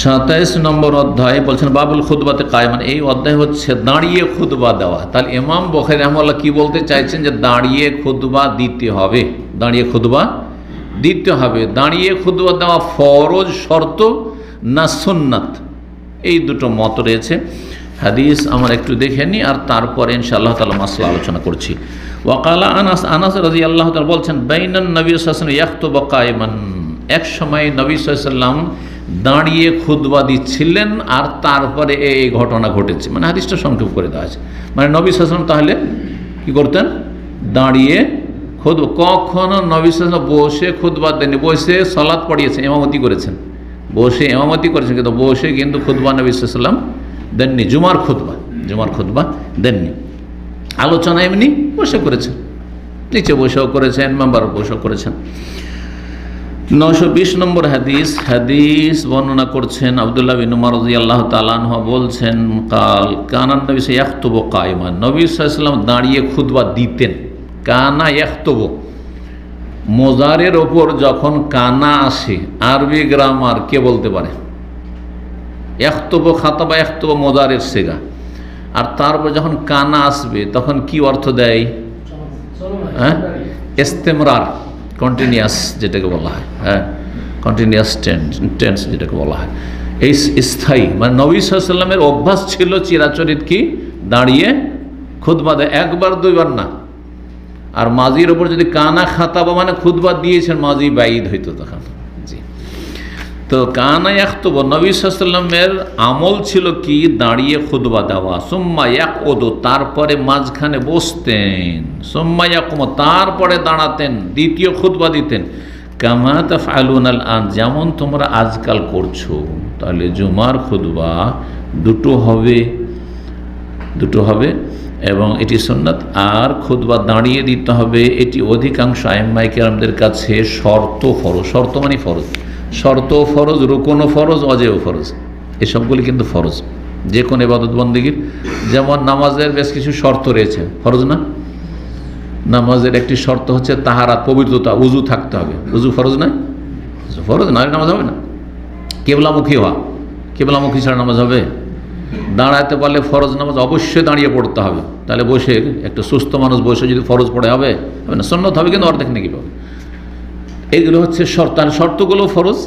27 নম্বর অধ্যায় বলছেন বাবুল খুতবাতে কায়মান, এই অধ্যায় হচ্ছে দাঁড়িয়ে খুতবা দেওয়া। তাহলে ইমাম বুখারী রাহিমাহুল্লাহ কি বলতে চাইছেন, যে দাঁড়িয়ে খুতবা দিতে হবে, দাঁড়িয়ে খুতবা দিতে হবে। দাঁড়িয়ে খুতবা দেওয়া ফরজ শর্ত না সুন্নাত, এই দুটো মত রয়েছে। হাদিস আমরা একটু দেখে নিই আর তারপরে ইনশাআল্লাহ তাআলা মাসলা আলোচনা করছি। ওয়াকালা আনাস রাদিয়াল্লাহু তাআলা বলছেন বাইনান নবী সাল্লাল্লাহু আলাইহি ওয়াসাল্লাম ইয়াখতুবু কায়মান, এক সময় নবী সাল্লাল্লাহু আলাইহি ওয়াসাল্লাম দাঁড়িয়ে খুতবা দিচ্ছিলেন আর তারপরে এই ঘটনা ঘটেছে। মানে হাদিসটা সংক্ষেপ করে দেওয়া আছে, মানে নবী সাল্লাল্লাহু আলাইহি ওয়াসাল্লাম তাহলে কি করতেন, দাঁড়িয়ে খুতবা। কখনো নবী সাল্লাল্লাহু আলাইহি ওয়াসাল্লাম বসে খুতবা দেননি, বসে সালাত পড়িয়েছেন, ইমামতি করেছেন, বসে ইমামতি করেছেন, কিন্তু বসে কিন্তু খুতবা নবী সাল্লাল্লাহু আলাইহি ওয়াসাল্লাম দেননি। জুমার খুতবা দেননি। আলোচনা এমনি বসে করেছেন, নিচে বসেও করেছেন, মেম্বার বসেও করেছেন। 920 নম্বর হাদিস বর্ণনা করছেন আব্দুল্লাহ বিন উমর রাদিয়াল্লাহু তাআলা আনহু বলছেন কানান নবী ইয়াখতুবু কায়মান, নবী সাল্লাল্লাহু আলাইহি ওয়াসাল্লাম দাঁড়িয়ে খুতবা দিতেন। কানা ইয়াখতুবু, মোজারের ওপর যখন কানা আসে, আরবি গ্রামার কে বলতে পারে? ইয়াখতুবু খাতাবা ইয়াখতুবু মোজারের সিগা, আর তারপর যখন কানা আসবে তখন কি অর্থ দেয়? হ্যাঁ, ইস্তেমরার, কন্টিনিউয়াস যেটাকে বলা হয়, হ্যাঁ কন্টিনিউয়াস টেন্স যেটাকে বলা হয়, এই স্থায়ী। মানে নবী সাল্লাল্লাহু আলাইহি ওয়াসাল্লামের অভ্যাস ছিল চিরাচরিত কি দাঁড়িয়ে খুতবা দেয়, একবার দুইবার না। আর মাজির ওপর যদি কানা খাতাবা মানে খুতবা দিয়েছেন, মাজি বাইদ হইতো তখন। জি, তো কানা ইয়াখতুবু, নবী সাল্লাল্লাহু আলাইহি ওয়াসাল্লামের আমল ছিল কি দাঁড়িয়ে খুতবা দেওয়া। সুম্মা ইয়াকউদু, তারপরে মাঝখানে বসতেন। সুম্মা ইয়াকুমু, তারপরে দাঁড়াতেন, দ্বিতীয় খুতবা দিতেন। কামা তাফআলুনাল আন, যেমন তোমরা আজকাল করছো। তাহলে জুমার খুতবা দুটো হবে এবং এটি সুন্নাত। আর খুতবা দাঁড়িয়ে দিতে হবে, এটি অধিকাংশ আইম্মায়ে কেরামদের কাছে শর্ত মানে ফরজ, শর্ত ফরজ, রুকুনও ফরজ, ওয়াজিবও ফরজ, এসবগুলি কিন্তু ফরজ যে কোনো ইবাদত বন্দেগীর। যেমন নামাজের বেশ কিছু শর্ত রয়েছে, ফরজ না? নামাজের একটি শর্ত হচ্ছে তাহারাত, পবিত্রতা, উজু থাকতে হবে। উজু ফরজ নয়? ফরজ না, নামাজ হবে না। কেবলামুখী হওয়া, কেবলামুখী ছাড়া নামাজ হবে? দাঁড়াতে পারলে ফরজ নামাজ অবশ্যই দাঁড়িয়ে পড়তে হবে। তাহলে বসে একটা সুস্থ মানুষ বসে যদি ফরজ পড়ে হবে না, সুন্নত হবে কিন্তু অর্ধেক নাকি পাবে। এইগুলো হচ্ছে শর্ত, আর শর্তগুলো ফরজ।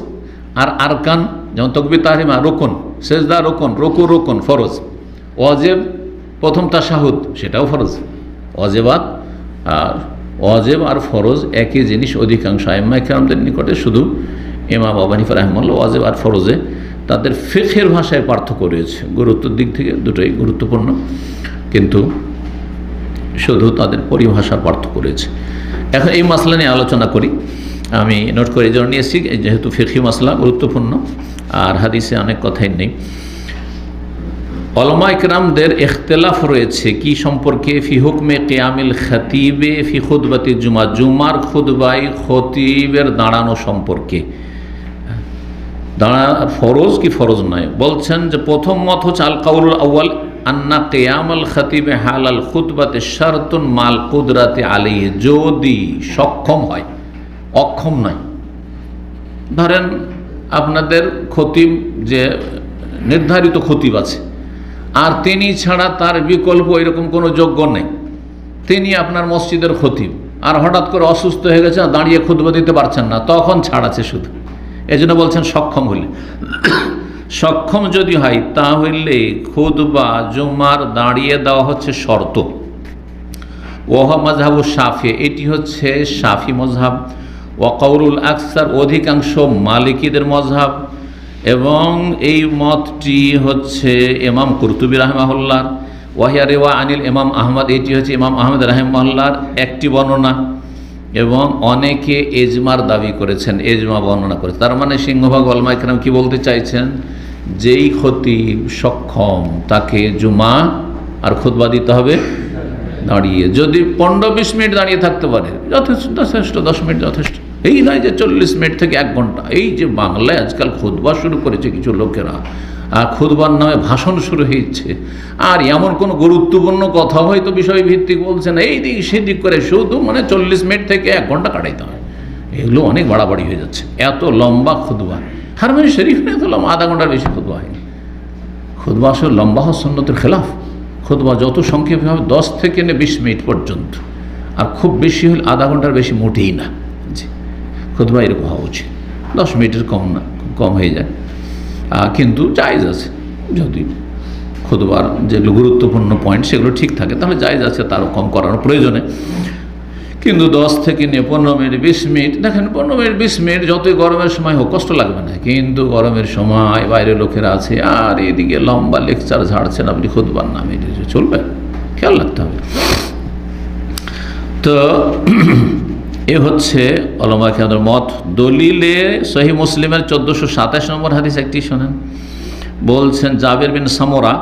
আর আরকান যেমন তাকবীর তাহরিমা রুকুন, সেজদা রুকুন, রুকু রুকুন ফরজ। ওয়াজিব প্রথম তাশাহুদ, সেটাও ফরজ। ওয়াজিব আর ফরজ একই জিনিস অধিকাংশ আইম্মায়ে কেরামদের নিকটে। শুধু ইমাম আবু হানিফা রাহিমাহুল্লাহ ওয়াজিব আর ফরজে তাদের ফিকহের ভাষায় পার্থক্য রয়েছে, গুরুত্বের দিক থেকে দুটোই গুরুত্বপূর্ণ, কিন্তু শুধু তাদের পরিভাষার পার্থক্য রয়েছে। এখন এই মাসলা নিয়ে আলোচনা করি, আমি নোট করে এই জন্য নিয়েছি যেহেতু ফিকহি মাসলা গুরুত্বপূর্ণ আর হাদিসে অনেক কথাই নেই। উলামা ইকরামদের ইখতিলাফ রয়েছে কি সম্পর্কে? ফি হুকমে কিয়ামিল খাতিবে ফি খুতবাতি জুমা, জুমার খুতবায় খতিবের দাঁড়ানো সম্পর্কে। দাঁড়া ফরজ কি ফরজ নয়? বলছেন যে প্রথম মত হচ্ছে আল কাউলুল আউয়াল আন্না কিয়ামাল খাতিবে হালাল খুতবাতে শারতুন মাল কুদরাতি আলাইহি, যদি সক্ষম হয়, অক্ষম নয়। ধরেন আপনাদের খতিব যে নির্ধারিত খতিব আছে আর তিনি ছাড়া তার বিকল্প এরকম কোনো যোগ্য নেই, তিনি আপনার মসজিদের খতিব আর হঠাৎ করে অসুস্থ হয়ে গেছে, দাঁড়িয়ে খুতবা দিতে পারছেন না, তখন ছাড় আছে শুধু। এই জন্য বলছেন সক্ষম হলে। সক্ষম যদি হয় তাহলে খুতবা জুমার দাঁড়িয়ে দেওয়া হচ্ছে শর্ত। ওয়া মাযহাবু শাফি, এটি হচ্ছে শাফি মযহাব। ওয়া কাউলুল আকসার, অধিকাংশ মালিকীদের মযহাব। এবং এই মতটি হচ্ছে ইমাম কুরতুবী রাহিমাহুল্লাহ। ওয়াহিয়া রিওয়া আনিল ইমাম আহমদ, এটি হচ্ছে ইমাম আহমদ রাহিমাহুল্লাহর একটি বর্ণনা। এবং অনেকে এজমার দাবি করেছেন, এজমা বর্ণনা করেছেন। তার মানে সিংহভাগ উলামা ইকরাম কি বলতে চাইছেন? যেই খতিব সক্ষম তাকে জুমা আর খুতবা দিতে হবে দাঁড়িয়ে। যদি 15-20 মিনিট দাঁড়িয়ে থাকতে পারে যথেষ্ট, 10 মিনিট যথেষ্ট। এই নয় যে 40 মিনিট থেকে 1 ঘন্টা। এই যে বাংলায় আজকাল খুতবা শুরু করেছে কিছু লোকেরা, আর খুতবার নামে ভাষণ শুরু হয়েছে, আর এমন কোনো গুরুত্বপূর্ণ কথা হয়তো বিষয় ভিত্তিক বলছে না, এই দিক সেদিক করে শুধু মানে 40 মিনিট থেকে 1 ঘন্টা কাটাইতে হয়। এগুলো অনেক বাড়াবাড়ি হয়ে যাচ্ছে। এত লম্বা খুতবা, হারমানি শরীফ এত লম্বা, আধা ঘন্টার বেশি খুতবা হয়নি। খুতবা আসলে লম্বা হওয়া সুন্নতের খেলাফ। খুতবা যত সংক্ষেপে হবে 10 থেকে 20 মিনিট পর্যন্ত, আর খুব বেশি হলে আধা ঘন্টার বেশি মোটেই না। জি, খুতবা এরকম হওয়া উচিত, 10 মিনিটের কম না, কম হয়ে যায় কিন্তু জায়েজ আছে। যদি খুতবার যেগুলো গুরুত্বপূর্ণ পয়েন্ট সেগুলো ঠিক থাকে তাহলে জায়েজ আছে তারও কম করানোর প্রয়োজনে। কিন্তু 10 থেকে 15 মিনিট 20 মিনিট, দেখেন 15 মিনিট 20 মিনিট যতই গরমের সময় হোক কষ্ট লাগবে না, কিন্তু গরমের সময় বাইরে লোকেরা আছে আর এদিকে লম্বা লেকচার ঝাড়ছেন আপনি খুতবার নামে, চলবে, খেয়াল রাখতে হবে। তো এ হচ্ছে উলামা কেরামের মত। দলিলে সহিহ মুসলিমের 1427 নম্বর হাদিস একটি শোনেন। বলছেন জাবের বিন সামরা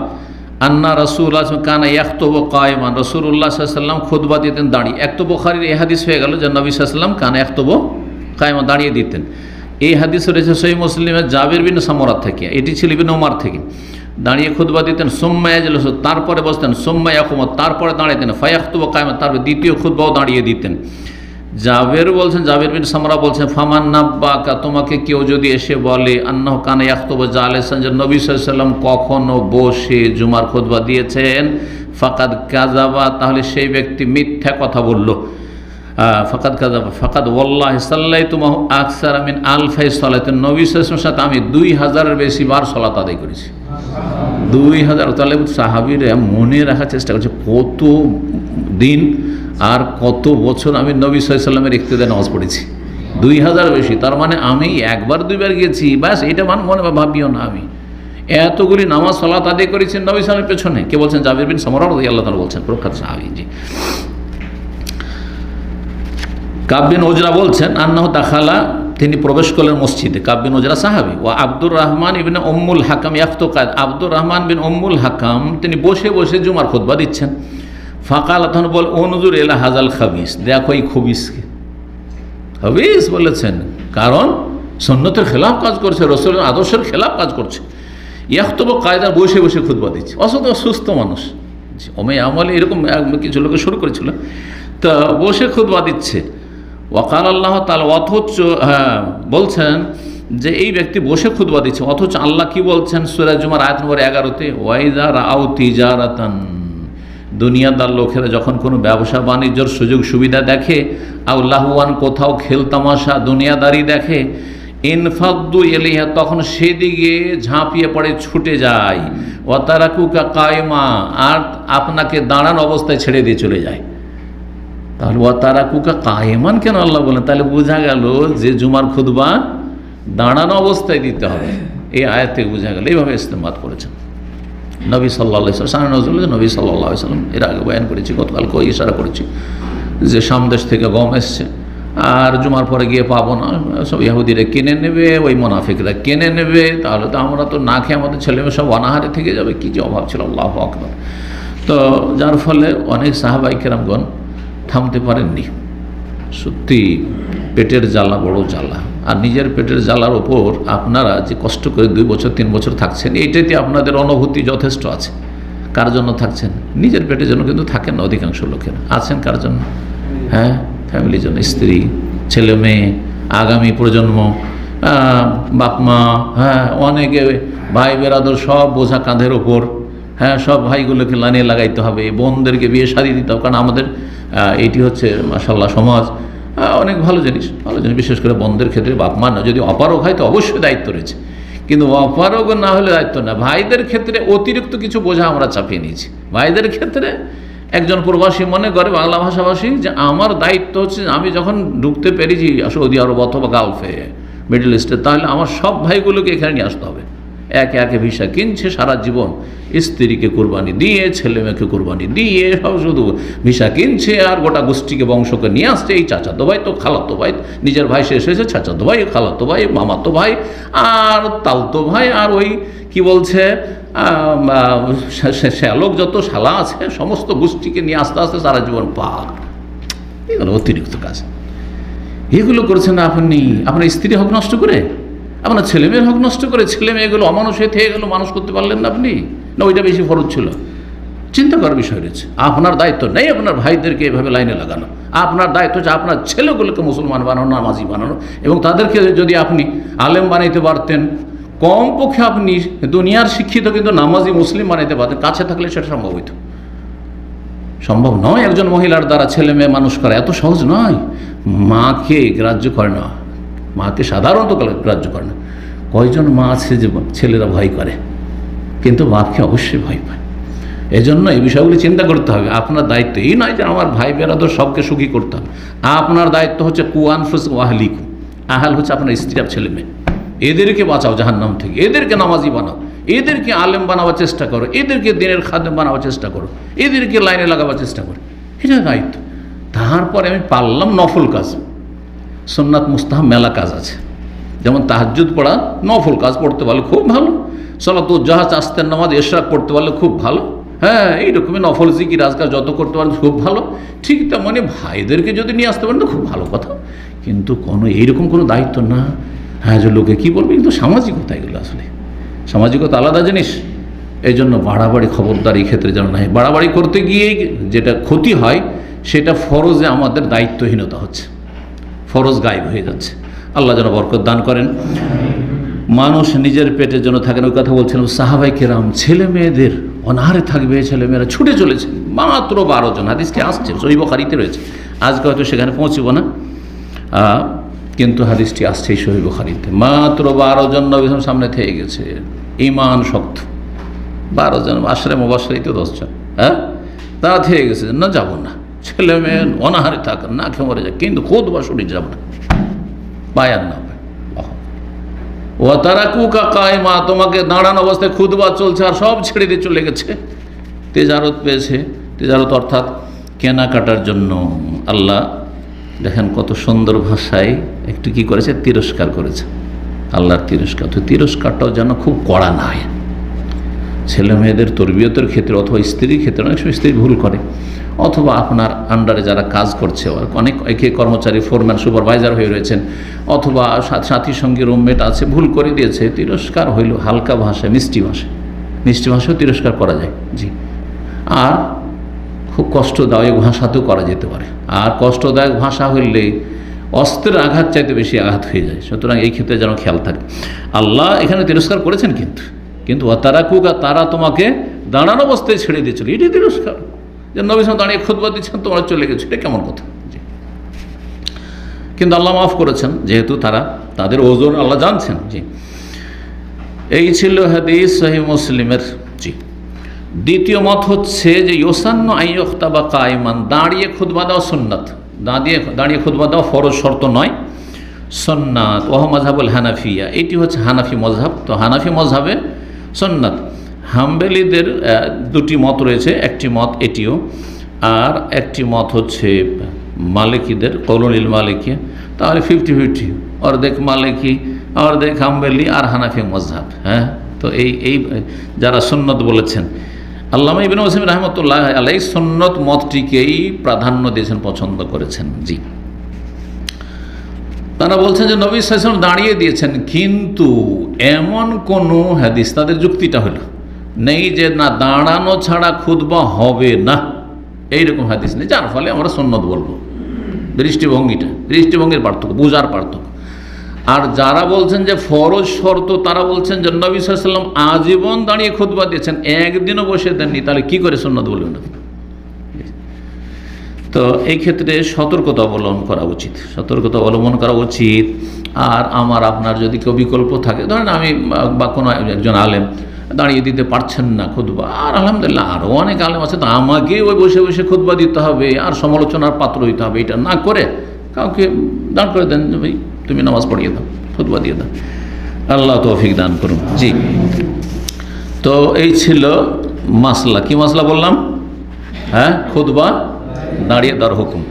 আন্না রাসূলুল্লাহ কানা ইয়াখতুবু কায়মান, রাসূলুল্লাহ সাল্লাল্লাহু আলাইহি ওয়াসাল্লাম খুতবা দিতেন দাঁড়িয়ে। এক তো বুখারীর এই হাদিস হয়ে গেল যে নবী সাল্লাল্লাহু আলাইহি ওয়াসাল্লাম কানা ইয়াখতুবু কায়মান, দাঁড়িয়ে দিতেন। এই হাদিস রয়েছে সহিহ মুসলিমের জাবের বিন সামরা থেকে, এটি ছিল ইবনে ওমর থেকে। দাঁড়িয়ে খুতবা দিতেন, সুম্মা ইয়াজলিসু, তারপরে বসতেন, সুম্মা ইয়াকুমু, তারপরে দাঁড়াতেন, ফায়াখতুবু কায়মান, তারপরে দ্বিতীয় খুতবাও দাঁড়িয়ে দিতেন। জাবের বলছেন, জাবের বিন সামরা বলছেন, ফামান নাব্বাকা, তোমাকে কেউ যদি এসে বলে আন্নাহু কানা ইয়াখতুবু জালিসান, যে নবী সাল্লাল্লাহু আলাইহি ওয়াসাল্লাম কখনো বসে জুমার খুতবা দিয়েছেন, ফাকাদ কাযাবা, তাহলে সেই ব্যক্তি মিথ্যা কথা বলল। ফাকাদ কাযাবা, ফাকাদ ওয়াল্লাহি সাল্লাইতু মাহু আকসারা মিন আলফি সালাতিন, নবী সাল্লাল্লাহু আলাইহি ওয়াসাল্লামের সাথে আমি 2000-এর বেশি বার সালাত আদায় করেছি। 2000, তাহলে সাহাবীরা মনে রাখার চেষ্টা করছে কত দিন আর কত বছর আমি নবী সাল্লাল্লাহু আলাইহি ওয়াসাল্লামের ইক্তেদায় নামাজ পড়েছি। 2000 বেশি, তার মানে আমি একবার দুইবার গেছি, ব্যাস এটা মনে ভাবিও না, আমি এতগুলি নামাজ সালাত আদায় করেছি নবী সাল্লাল্লাহু আলাইহি ওয়াসাল্লামের পেছনে। কে বলছেন? জাবের বিন সামরা রাদিয়াল্লাহু তাআলা বলছেন, প্রখ্যাত সাহাবী। জি। কাব বিন উজরা বলছেন আন্নাহু দাখালা, তিনি প্রবেশ করলেন মসজিদে। কাব বিন উজরা সাহাবী। ও আব্দুর রহমান ইবনে উম্মুল হাকাম ইয়াখতুকাদ, আব্দুর রহমান বিন উম্মুল হাকাম তিনি বসে বসে জুমার খুতবা দিচ্ছেন। ফাকাল, তখন বল উনজুর ইলা হাজাল খাবিস, দেখো এই খবিসকে। খবিস বলেছেন কারণ সুন্নতের খেলাফ কাজ করছে, রাসূলের আদর্শের খেলাফ কাজ করছে। ইয়াখতুবু কায়দা, বসে বসে খুতবা দিচ্ছে, অসত সুস্থ মানুষ। ওমে আমলে এরকম কিছু লোকে শুরু করেছিল, তা বসে খুতবা দিচ্ছে। ওয়াকাল আল্লাহ তাআলা, অথচ বলছেন যে এই ব্যক্তি বসে খুতবা দিচ্ছে, অথচ আল্লাহ কি বলছেন সূরা জুমার আয়াত নম্বর 11-তে, ওয়াইযা রাআউ তিজারাতান, দুনিয়াদার লোকেরা যখন কোনো ব্যবসা বাণিজ্যর সুযোগ সুবিধা দেখে, আও লাহওয়ান, কোথাও খেলতামাশা দুনিয়াদারি দেখে, ইনফাদ্দু ইলাইহা, তখন সেদিকে ঝাঁপিয়ে পড়ে, ছুটে যায়। ওয়া তারাকুকা কায়মা, আর আপনাকে দাঁড়ানো অবস্থায় ছেড়ে দিয়ে চলে যায়। তাহলে ওয়া তারাকুকা কায়মান কেন আল্লাহ বলেন? তাহলে বোঝা গেল যে জুমার খুতবা দাঁড়ানো অবস্থায় দিতে হবে, এই আয়াত থেকে বোঝা গেল। এইভাবে ইস্তেমাদ করেছেন নবী সাল্লাল্লাহু আলাইহি ওয়াসাল্লাম। নবী সাল্লাল্লাহু আলাইহি ওয়াসাল্লাম এর আগে বয়ান করেছি, গতকালকে ইশারা করেছি যে সামদেশ থেকে গম এসছে আর জুমার পরে গিয়ে পাবো না, সব ইহুদিরা কিনে নেবে, ওই মুনাফিকরা কিনে নেবে, তাহলে তো আমরা তো না খেয়ে আমাদের ছেলেমেয়ে সব অনাহারে থেকে যাবে। কী যে অভাব ছিল, আল্লাহু আকবার। তো যার ফলে অনেক সাহাবায়ে কেরামগণ থামতে পারেননি। সত্যি পেটের জ্বালা বড় জ্বালা, আর নিজের পেটের জ্বালার ওপর আপনারা যে কষ্ট করে 2 বছর 3 বছর থাকছেন, এইটাতে আপনাদের অনুভূতি যথেষ্ট আছে। কার জন্য থাকছেন? নিজের পেটের জন্য কিন্তু থাকেন না অধিকাংশ লোকের। আছেন কার জন্য? হ্যাঁ, ফ্যামিলির জন্য, স্ত্রী, ছেলে মেয়ে, আগামী প্রজন্ম, বাপ মা, হ্যাঁ, অনেকে ভাই বেরাদর, সব বোঝা কাঁধের ওপর। হ্যাঁ, সব ভাইগুলোকে লাইনে লাগাইতে হবে, বোনদেরকে বিয়ে শাদী দিতে হবে, কারণ আমাদের এইটি হচ্ছে মাশাআল্লাহ সমাজ। অনেক ভালো জিনিস, বিশেষ করে বোনদের ক্ষেত্রে বাপ মা না, যদি অপারগ হয় তো অবশ্যই দায়িত্ব রয়েছে, কিন্তু অপারগ না হলে দায়িত্ব না। ভাইদের ক্ষেত্রে অতিরিক্ত কিছু বোঝা আমরা চাপিয়ে নিয়েছি। ভাইদের ক্ষেত্রে একজন প্রবাসী মনে করে, বাংলা ভাষাভাষী, যে আমার দায়িত্ব হচ্ছে আমি যখন ঢুকতে পেরেছি সৌদি আরব অথবা গালফে, মিডল ইস্টে, তাহলে আমার সব ভাইগুলোকে এখানে নিয়ে আসতে হবে। একে একে ভিসা কিনছে, সারা জীবন স্ত্রীকে কোরবানি দিয়ে, ছেলে মেয়েকে কোরবানি দিয়ে, সব শুধু ভিসা কিনছে, আর গোটা গোষ্ঠীকে বংশকে নিয়ে আসছে। এই চাচাতো ভাই তো খালাতো ভাই, নিজের ভাই শেষ হয়েছে, চাচাতো ভাই, খালাতো ভাই, মামাতো ভাই, আর তালতো ভাই, আর ওই কি বলছে শ্যালক যত শালা আছে, সমস্ত গোষ্ঠীকে নিয়ে আস্তে আস্তে সারা জীবন পার। এগুলো অতিরিক্ত কাজ। এগুলো করছেন আপনি আপনার স্ত্রী হক নষ্ট করে, আপনার ছেলে মেয়ের হক নষ্ট করে। ছেলে মেয়েগুলো অমানুষ হয়ে থেকে গেলো, মানুষ করতে পারলেন না আপনি, না ওইটা বেশি ফরজ ছিল? চিন্তা করার বিষয় রয়েছে। আপনার দায়িত্ব নেই আপনার ভাইদেরকে এভাবে লাইনে লাগানো, আপনার দায়িত্ব হচ্ছে আপনার ছেলেগুলোকে মুসলমান বানানো, নামাজি বানানো, এবং তাদেরকে যদি আপনি আলেম বানাইতে পারতেন, কমপক্ষে আপনি দুনিয়ার শিক্ষিত কিন্তু নামাজি মুসলিম বানাইতে পারতেন, কাছে থাকলে সেটা সম্ভব হইত। সম্ভব নয় একজন মহিলার দ্বারা ছেলে মেয়ে মানুষ করা, এত সহজ নয়। মাকে গ্রাহ্য করে না, মাকে সাধারণত গ্রাহ্য করে না। কয়জন মা আছে যে ছেলেরা ভয় করে, কিন্তু বাপকে অবশ্যই ভয় পায়। এজন্য এই বিষয়গুলি চিন্তা করতে হবে। আপনার দায়িত্ব এই নয় যে আমার ভাই বেরাদর সবকে সুখী করতে হবে। আপনার দায়িত্ব হচ্ছে কুয়ানফুস ওয়াহলিকু, আহাল হচ্ছে আপনার স্ত্রী আর ছেলে মেয়ে, এদেরকে বাঁচাও জাহান্নাম থেকে, এদেরকে নামাজি বানাও, এদেরকে আলেম বানাবার চেষ্টা করো, এদেরকে দিনের খাদেম বানাবার চেষ্টা করো, এদেরকে লাইনে লাগাবার চেষ্টা করো, এটা দায়িত্ব। তারপরে আমি পারলাম নফল কাজ, সুন্নাত মুস্তাহাব মেলা কাজ আছে, যেমন তাহাজ্জুদ পড়া নফল কাজ, পড়তে পারলে খুব ভালো। সালাতুল জাহাজ, আস্তের নামাজ, ইশরাক পড়তে পারলে খুব ভালো। হ্যাঁ, এইরকমই নফল জিকির আজকাল যত করতে পারেন খুব ভালো। ঠিক তেমনি ভাইদেরকে যদি নিয়ে আসতে পারেন তো খুব ভালো কথা, কিন্তু কোনো এইরকম কোনো দায়িত্ব না। হ্যাঁ, যে লোকে কী বলবে, কিন্তু সামাজিকতা এগুলো আসলে সামাজিকতা আলাদা জিনিস। এই জন্য বাড়াবাড়ি খবরদার এই ক্ষেত্রে যেন নাই। বাড়াবাড়ি করতে গিয়েই যেটা ক্ষতি হয় সেটা ফরজে আমাদের দায়িত্বহীনতা হচ্ছে, ফরজ গায়েব হয়ে যাচ্ছে। আল্লাহ যেন বরকত দান করেন। মানুষ নিজের পেটের জন্য থাকেন, ওই কথা বলছিলাম। সাহাবাই কেরাম ছেলে মেয়েদের অনাহারে থাকবে, ছেলে মেয়েরা ছুটে চলেছে, মাত্র 12 জন। হাদিসকে আসছে, সহিহ বুখারীতে রয়েছে। আজকে হয়তো সেখানে পৌঁছব না, কিন্তু হাদিসটি আসছে এই সহিহ বুখারীতে। মাত্র 12 জন নবী সামনে থেকে গেছে, ঈমান শক্ত। 12 জন, আশরে মুবাশশিরিন তো 10 জন। হ্যাঁ, তারা থেকে গেছে না, যাব না, ছেলে মেয়ে অনাহারে থাকেন, না খেয়ে মরে যায়, কিন্তু খুতবা শুনি যাব না, বায়ান না। ও তারাকুকা কায়মা, তোমাকে দাঁড়ানো অবস্থায় খুতবা চলছে আর সব ছেড়ে দিয়ে চলে গেছে। তেজারত পেয়েছে, তেজারত অর্থাৎ কেনাকাটার জন্য। আল্লাহ দেখেন কত সুন্দর ভাষায় একটু কি করেছে, তিরস্কার করেছে। আল্লাহর তিরস্কার, তো তিরস্কারটাও যেন খুব কড়া না হয়। ছেলে মেয়েদের তরবিয়তের ক্ষেত্রে অথবা স্ত্রীর ক্ষেত্রে অনেক সময় স্ত্রী ভুল করে, অথবা আপনার আন্ডারে যারা কাজ করছে, অনেক একে কর্মচারী, ফোরম্যান, সুপারভাইজার হয়ে রয়েছেন, অথবা সাথী সঙ্গী রুমমেট আছে, ভুল করে দিয়েছে, তিরস্কার হইল হালকা ভাষায়, মিষ্টি ভাষায়। মিষ্টি ভাষাও তিরস্কার করা যায়, জি। আর খুব কষ্টদায়ক ভাষাতেও করা যেতে পারে। আর কষ্টদায়ক ভাষা হইলে অস্ত্রের আঘাত চাইতে বেশি আঘাত হয়ে যায়। সুতরাং এই ক্ষেত্রে যেন খেয়াল থাকে। আল্লাহ এখানে তিরস্কার করেছেন, কিন্তু তারাকুকা, তারা তোমাকে দাঁড়ানো অবস্থায় ছেড়ে দিয়েছিল, এটি তিরস্কার। যে নবী সাল্লাল্লাহু দাঁড়িয়ে খুতবা দিচ্ছেন, তোমরা চলে গেছো, এটা কেমন কথা? কিন্তু আল্লাহ মাফ করেছেন, যেহেতু তারা তাদের ওজন আল্লাহ জানছেন। জি, এই ছিল হাদিস সহিহ মুসলিমের। জি, দ্বিতীয় মত হচ্ছে যে ইউসান্নু আইয়ুখতাবা কায়মান, দাঁড়িয়ে খুতবা দেওয়া সুন্নাত। দাঁড়িয়ে খুতবা দেওয়া ফরজ, শর্ত নয়, সুন্নাত। ওহ মাযহাবুল হানাফিয়া, এটি হচ্ছে হানাফি মযহাব। তো হানাফি মযহাবে সুন্নাত। হাম্বলীদের দুটি মত রয়েছে, একটি মত এটিও, আর একটি মত হচ্ছে মালিকিদের, কৌলুল মালিকি। তাহলে 50-50, অর্ধেক মালিকি, অর্ধেক হাম্বলী আর হানাফি মযহাব। হ্যাঁ, তো এই যারা সুন্নত বলেছেন, আল্লামা ইবনে উসাইমিন রাহমাতুল্লাহ আলাইহি সুন্নত মতটিকেই প্রাধান্য দিয়েছেন, পছন্দ করেছেন। জি, তারা বলছেন যে নবী সাল্লাল্লাহু আলাইহি ওয়াসাল্লাম দাঁড়িয়ে দিয়েছেন, কিন্তু এমন কোনো হাদিস, তাদের যুক্তিটা হলো নেই যে না দাঁড়ানো ছাড়া খুতবা হবে না, এইরকম হাদিস নেই, যার ফলে আমরা সুন্নত বলবো। দৃষ্টিভঙ্গির পার্থক্য, বুঝার পার্থক্য। আর যারা বলছেন যে ফরজ শর্ত, তারা বলছেন যে নবী সাল্লাল্লাহু আলাইহি ওয়াসাল্লাম আজীবন দাঁড়িয়ে খুতবা দিয়েছেন, একদিনও বসে দেননি, তাহলে কি করে সুন্নত বলবেন না? তো এই ক্ষেত্রে সতর্কতা অবলম্বন করা উচিত। আর আমার আপনার যদি কেউ বিকল্প থাকে, ধরেন আমি বা কোনো একজন আলেম দাঁড়িয়ে দিতে পারছেন না খুতবা, আর আলহামদুলিল্লাহ আরও অনেক আলেম আছে, তো আমাকে ওই বসে বসে খুতবা দিতে হবে আর সমালোচনার পাত্র হইতে হবে, এটা না করে কাউকে দাঁড় করে দেন, ভাই তুমি নামাজ পড়িয়ে দাও, খুতবা দিয়ে দাও। আল্লাহ তৌফিক দান করুন। জি, তো এই ছিল মাসলা। কি মাসলা বললাম? হ্যাঁ, খুতবা দাঁড়িয়ে দেওয়ার হুকুম।